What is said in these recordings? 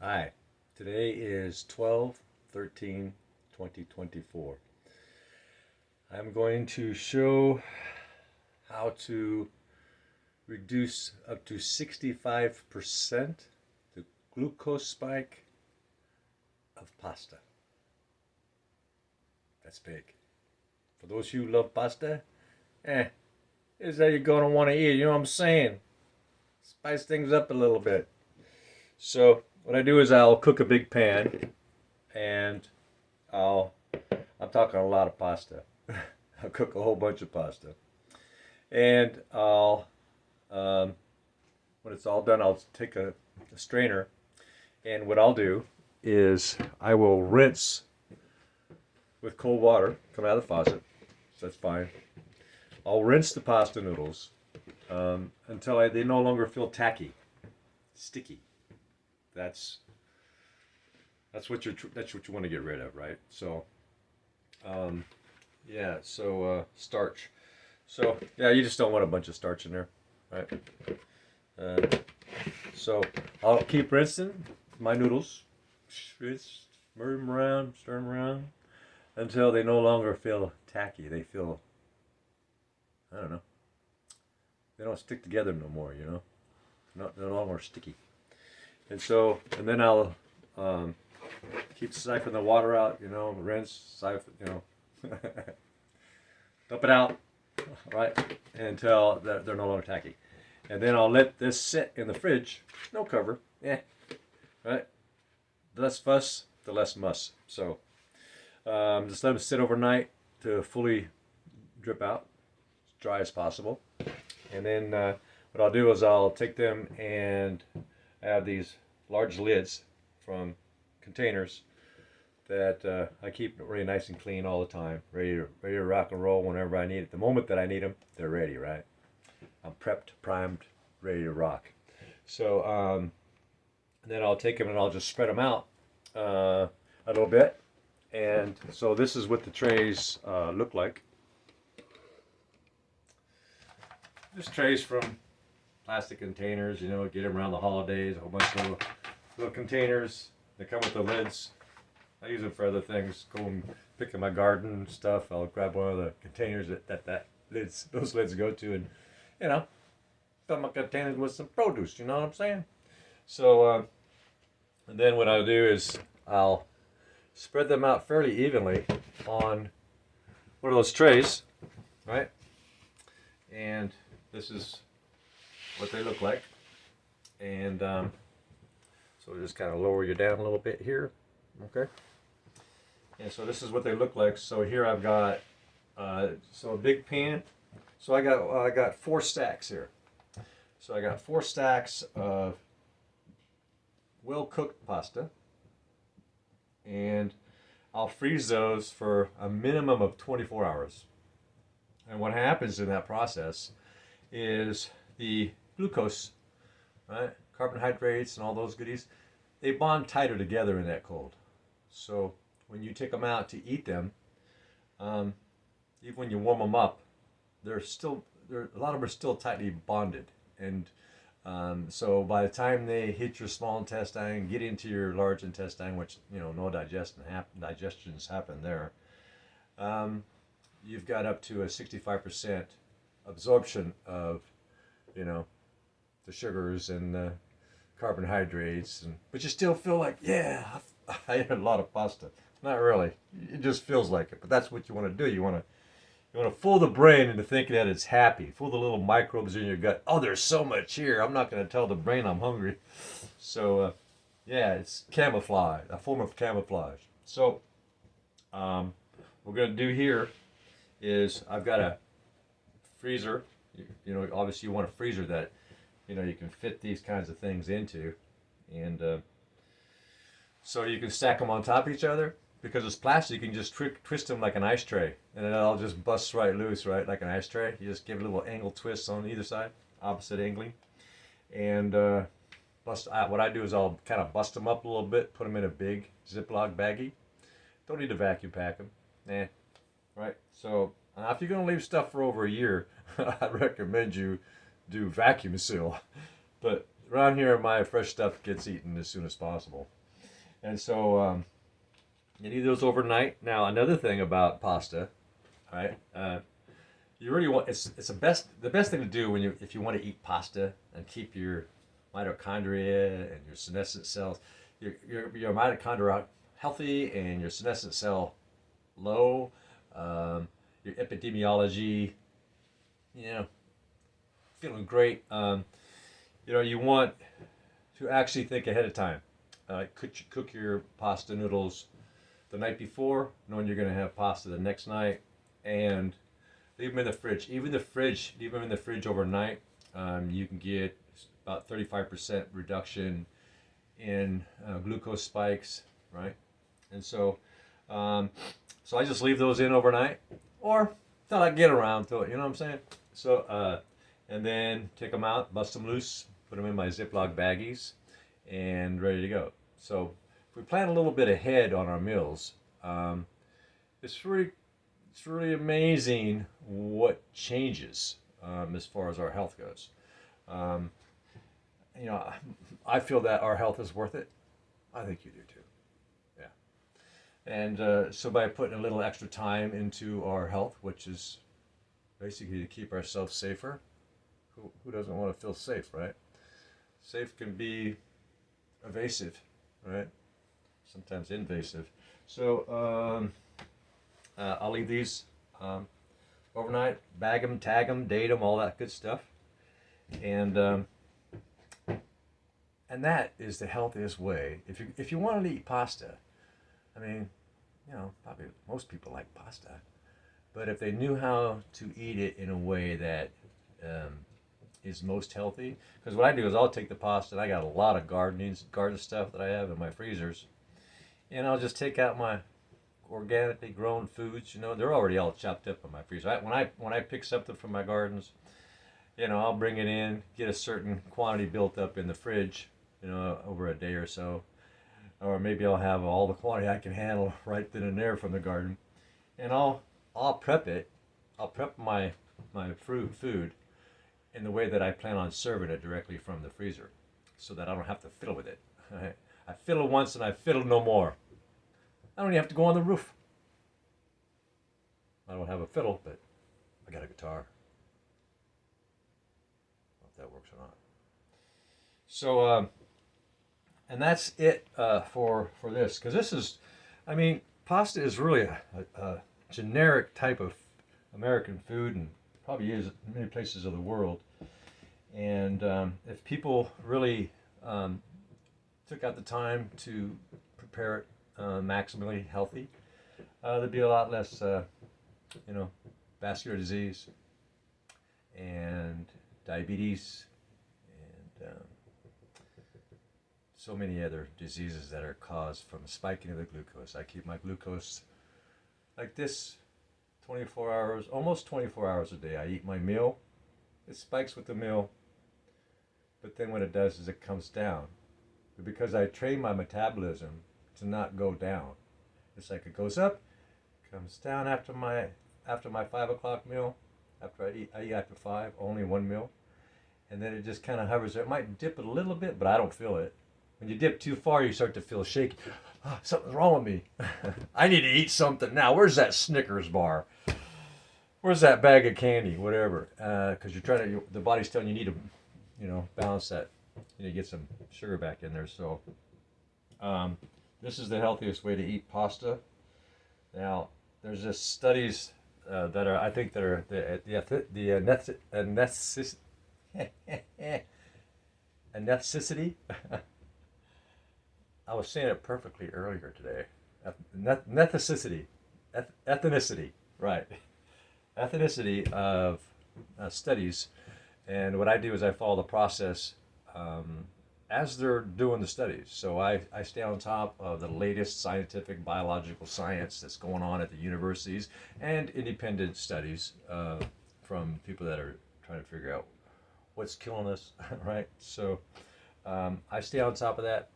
Hi, today is 12/13/2024. I'm going to show how to reduce up to 65% the glucose spike of pasta. That's big. For those of you who love pasta, this is how you're going to want to eat. You know what I'm saying? Spice things up a little bit. So what I do is I'll cook a big pan and I'll I'm talking a lot of pasta. I'll cook a whole bunch of pasta, and I'll when it's all done, I'll take a strainer, and what I'll do is I will rinse with cold water coming out of the faucet. So that's fine. I'll rinse the pasta noodles until they no longer feel tacky, sticky. That's that's what you want to get rid of, right? So yeah, so starch. So yeah, you just don't want a bunch of starch in there, right? Uh, so I'll keep rinsing my noodles, rinse, stir them around until they no longer feel tacky. They feel, I don't know, they don't stick together no more. They're no longer sticky. And then I'll keep siphoning the water out. Rinse, siphon. Dump it out, right, until they're no longer tacky. And then I'll let this sit in the fridge, no cover, right? The less fuss, the less muss. So just let them sit overnight to fully drip out, as dry as possible. And then what I'll do is I'll take them, and I have these large lids from containers that I keep really nice and clean all the time, ready to rock and roll whenever I need it. The moment that I need them, they're ready, right? I'm prepped, primed, ready to rock. So and then I'll take them and I'll just spread them out a little bit. And so this is what the trays look like. This tray's from plastic containers, get them around the holidays, a whole bunch of little containers. They come with the lids. I use them for other things. Go and pick in my garden stuff. I'll grab one of the containers those lids go to, and fill my containers with some produce. You know what I'm saying? So, and then what I'll do is I'll spread them out fairly evenly on one of those trays, right? And this is what they look like. And so just kind of lower you down a little bit here, okay? And so this is what they look like. So here I've got a big pan. So I got 4 stacks here. So I got 4 stacks of well-cooked pasta, and I'll freeze those for a minimum of 24 hours. And what happens in that process is the glucose, right, carbohydrates and all those goodies, they bond tighter together in that cold. So when you take them out to eat them, even when you warm them up, a lot of them are still tightly bonded. And so by the time they hit your small intestine, get into your large intestine, which no digestions happen there, you've got up to a 65% absorption of the sugars and the carbohydrates, but you still feel like, I ate a lot of pasta. Not really. It just feels like it. But that's what you want to do. You want to fool the brain into thinking that it's happy. Fool the little microbes in your gut. Oh, there's so much here. I'm not going to tell the brain I'm hungry. So, it's camouflage, a form of camouflage. So, what we're going to do here is I've got a freezer. Obviously you want a freezer that, you can fit these kinds of things into. And so you can stack them on top of each other. Because it's plastic, you can just twist them like an ice tray, and it all just busts right loose, right, like an ice tray. You just give it a little angle twist on either side, opposite angling, and what I do is I'll kind of bust them up a little bit, put them in a big Ziploc baggie. Don't need to vacuum pack them, right? So if you're gonna leave stuff for over a year, I'd recommend you do vacuum seal. But around here, my fresh stuff gets eaten as soon as possible. And so you eat those overnight. Now, another thing about pasta, right? You really want it's the best thing to do when you if you want to eat pasta and keep your mitochondria and your senescent cells, your mitochondria healthy and your senescent cell low, your epidemiology, you know, feeling great. You want to actually think ahead of time. Cook your pasta noodles the night before, knowing you're going to have pasta the next night, and leave them in the fridge. Leave them in the fridge overnight. You can get about 35% reduction in glucose spikes, right? And so I just leave those in overnight, or till I get around to it. You know what I'm saying? So and then take them out, bust them loose, put them in my Ziploc baggies, and ready to go. So if we plan a little bit ahead on our meals, it's really amazing what changes as far as our health goes. Um, I feel that our health is worth it. I think you do too. Yeah. And so by putting a little extra time into our health, which is basically to keep ourselves safer, who doesn't want to feel safe, right? Safe can be evasive, right? Sometimes invasive. So I'll leave these overnight, bag them, tag them, date them, all that good stuff. And that is the healthiest way. If you want to eat pasta, I mean, probably most people like pasta, but if they knew how to eat it in a way that is most healthy, because what I do is I'll take the pasta, and I got a lot of garden stuff that I have in my freezers, and I'll just take out my organically grown foods. They're already all chopped up in my freezer. When I pick something from my gardens, I'll bring it in, get a certain quantity built up in the fridge, over a day or so, or maybe I'll have all the quantity I can handle right then and there from the garden, and I'll prep it. I'll prep my food in the way that I plan on serving it directly from the freezer, so that I don't have to fiddle with it. I fiddle once and I fiddle no more. I don't even have to go on the roof. I don't have a fiddle, but I got a guitar. I don't know if that works or not. So, and that's it for this, because this is, pasta is really a generic type of American food, and probably is in many places of the world. And if people really took out the time to prepare it maximally healthy, there'd be a lot less, vascular disease and diabetes and so many other diseases that are caused from spiking of the glucose. I keep my glucose like this 24 hours, almost 24 hours a day. I eat my meal, it spikes with the meal, but then what it does is it comes down. But because I train my metabolism to not go down, it's like it goes up, comes down after my 5 o'clock meal. After I eat after 5, only one meal, and then it just kind of hovers there. It might dip it a little bit, but I don't feel it. When you dip too far, you start to feel shaky. Oh, something's wrong with me. I need to eat something now. Where's that Snickers bar? Where's that bag of candy? Whatever. Because the body's telling you need to, balance that. You need to get some sugar back in there. So, this is the healthiest way to eat pasta. Now, there's just studies that are, I think, that are the necessity. I was saying it perfectly earlier today. Ethnicity, right? Ethnicity of studies, and what I do is I follow the process as they're doing the studies. So I stay on top of the latest scientific biological science that's going on at the universities and independent studies from people that are trying to figure out what's killing us, right? So I stay on top of that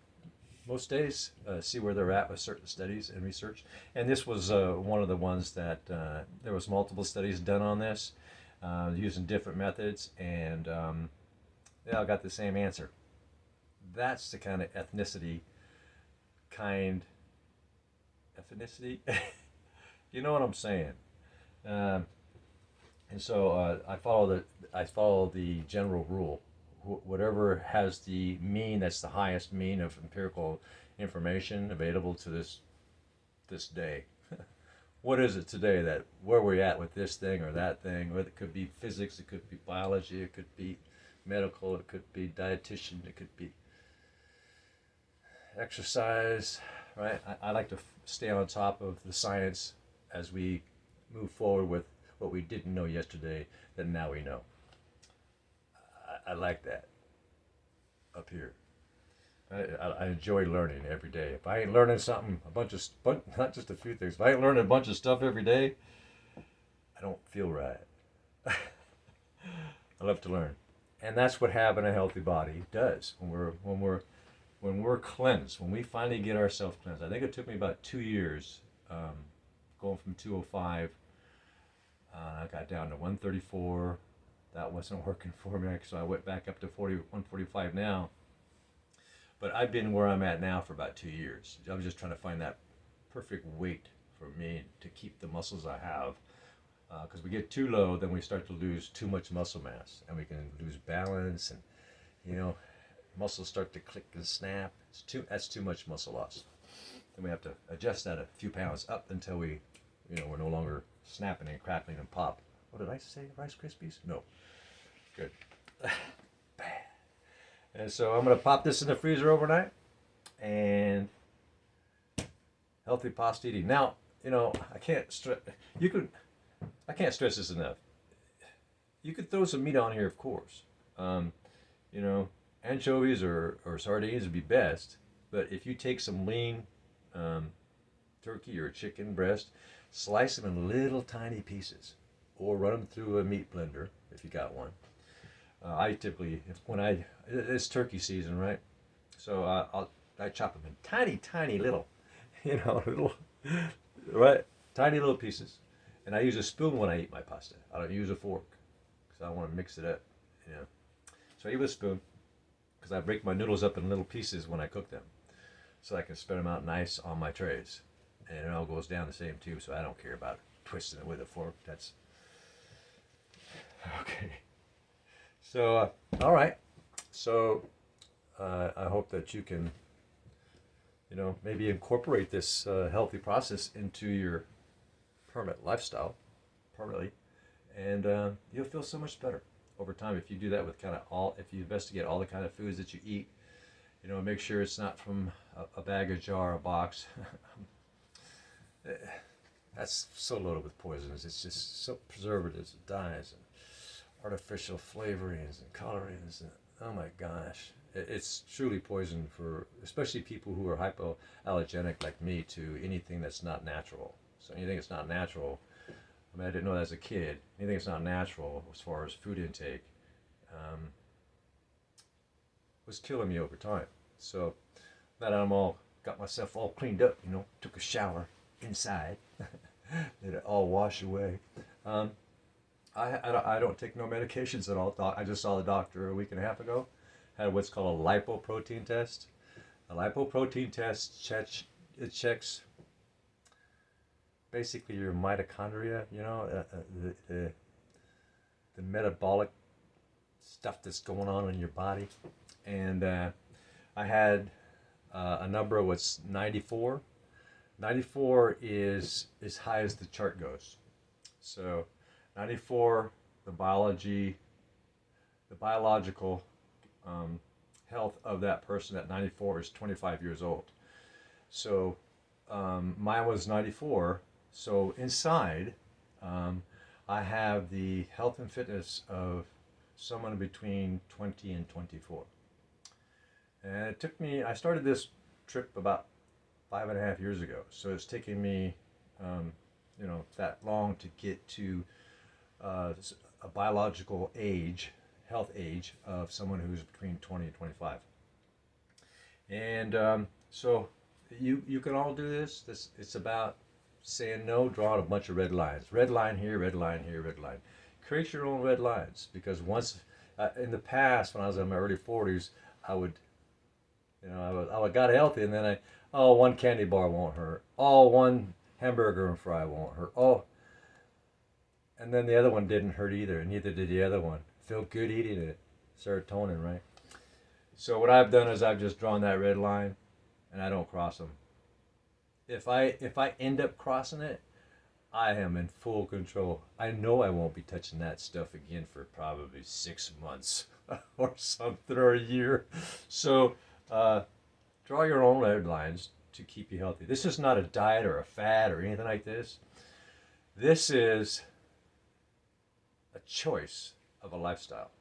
most days, see where they're at with certain studies and research. And this was one of the ones that there was multiple studies done on this using different methods, and they all got the same answer. that's the kind of kind ethnicity. You know what I'm saying? Um, and so I follow the general rule. Whatever has the mean, that's the highest mean of empirical information available to this day. What is it today that where we're at with this thing or that thing? Or it could be physics, it could be biology, it could be medical, it could be dietitian, it could be exercise, right? I like to stay on top of the science as we move forward with what we didn't know yesterday that now we know. I like that up here. I enjoy learning every day. If I ain't learning something, not just a few things, if I ain't learning a bunch of stuff every day, I don't feel right. I love to learn. And that's what having a healthy body does when we're cleansed, when we finally get ourselves cleansed. I think it took me about 2 years, going from 205. I got down to 134. That wasn't working for me, so I went back up to 145 now. But I've been where I'm at now for about 2 years. I was just trying to find that perfect weight for me to keep the muscles I have. Because we get too low, then we start to lose too much muscle mass, and we can lose balance, and muscles start to click and snap. That's too much muscle loss. Then we have to adjust that a few pounds up until we're no longer snapping and crackling and pop. What did I say? Rice Krispies? No. Good. Bad. And so I'm going to pop this in the freezer overnight. And healthy pasta eating. Now, I can't stress this enough. You could throw some meat on here, of course. Anchovies or sardines would be best. But if you take some lean turkey or chicken breast, slice them in little tiny pieces, or run them through a meat blender if you got one. I typically, it's turkey season, right? So I chop them in tiny little, little, right? Tiny little pieces. And I use a spoon when I eat my pasta. I don't use a fork because I want to mix it up, So I use a spoon because I break my noodles up in little pieces when I cook them, so I can spread them out nice on my trays. And it all goes down the same tube, so I don't care about twisting it with a fork. That's okay. So, all right. So, I hope that you can, maybe incorporate this healthy process into your permanent lifestyle, permanently, and you'll feel so much better over time if you do that with if you investigate all the kind of foods that you eat. Make sure it's not from a bag, a jar, a box. That's so loaded with poisons. It's just so preservatives and dyes and artificial flavorings and colorings. And, oh my gosh. It's truly poison for especially people who are hypoallergenic like me to anything that's not natural. So anything that's not natural, I didn't know that as a kid. Anything that's not natural as far as food intake was killing me over time. So now that I'm got myself all cleaned up, took a shower inside, let it all wash away. I don't take no medications at all. I just saw the doctor a week and a half ago. Had what's called a lipoprotein test. A lipoprotein test checks basically your mitochondria, the metabolic stuff that's going on in your body. And I had a number of what's 94. 94 is as high as the chart goes. So 94, the biological health of that person at 94 is 25 years old. So mine was 94. So inside, I have the health and fitness of someone between 20 and 24. And it took me, I started this trip about 5.5 years ago. So it's taken me, that long to get to a biological age, health age of someone who's between 20 and 25. And so you can all do this. It's about saying no, drawing a bunch of red lines. Red line here, red line here, red line. Create your own red lines, because once, in the past, when I was in my early 40s, I would You know, I got healthy, and then one candy bar won't hurt. Oh, one hamburger and fry won't hurt. Oh, and then the other one didn't hurt either, and neither did the other one. Felt good eating it. Serotonin, right? So what I've done is I've just drawn that red line, and I don't cross them. If I end up crossing it, I am in full control. I know I won't be touching that stuff again for probably 6 months or something, or a year. So draw your own red lines to keep you healthy. This is not a diet or a fad or anything like this. This is a choice of a lifestyle.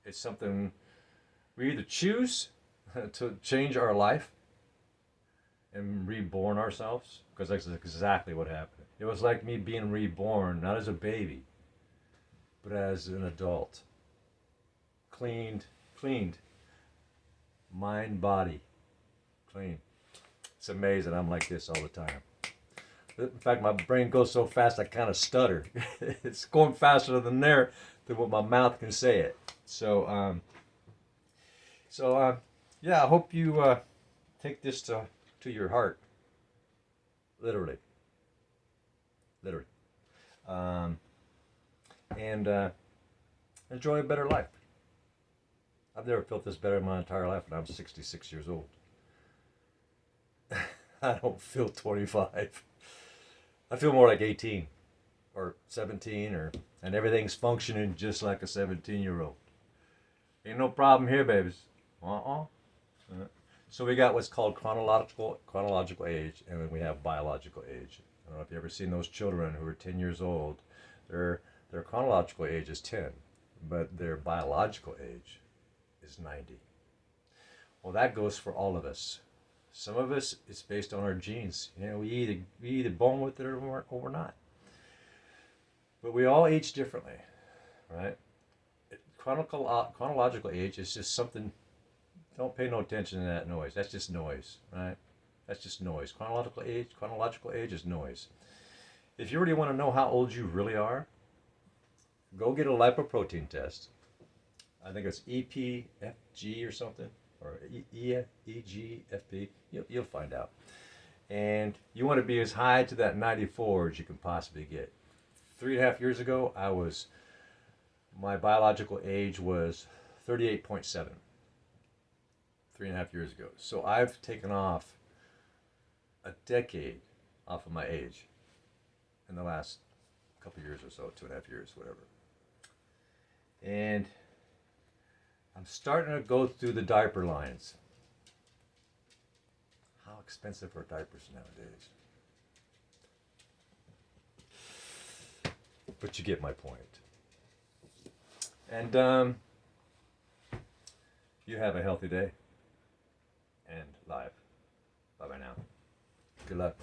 It's something we either choose to change our life and reborn ourselves, because that's exactly what happened. It was like me being reborn, not as a baby, but as an adult. Cleaned, mind, body, clean. It's amazing. I'm like this all the time. In fact, my brain goes so fast I kind of stutter. It's going faster than what my mouth can say it. So, yeah, I hope you take this to your heart, literally, and enjoy a better life. I've never felt this better in my entire life, and I'm 66 years old. I don't feel 25. I feel more like 18 or 17, and everything's functioning just like a 17-year-old. Ain't no problem here, babies. So we got what's called chronological age, and then we have biological age. I don't know if you've ever seen those children who are 10 years old. Their chronological age is 10, but their biological age is 90. Well, that goes for all of us. Some of us, it's based on our genes. You know, we either born with it or we're not. But we all age differently, right? Chronological age is just something. Don't pay no attention to that noise. That's just noise, right? That's just noise. Chronological age is noise. If you really want to know how old you really are, go get a lipoprotein test. I think it's EPFG or something, or EGFP. You'll find out. And you want to be as high to that 94 as you can possibly get. 3.5 years ago, my biological age was 38.7. 3.5 years ago. So I've taken off a decade off of my age in the last couple years or so, 2.5 years, whatever. And I'm starting to go through the diaper lines. How expensive are diapers nowadays? But you get my point. And you have a healthy day and live. Bye-bye now. Good luck.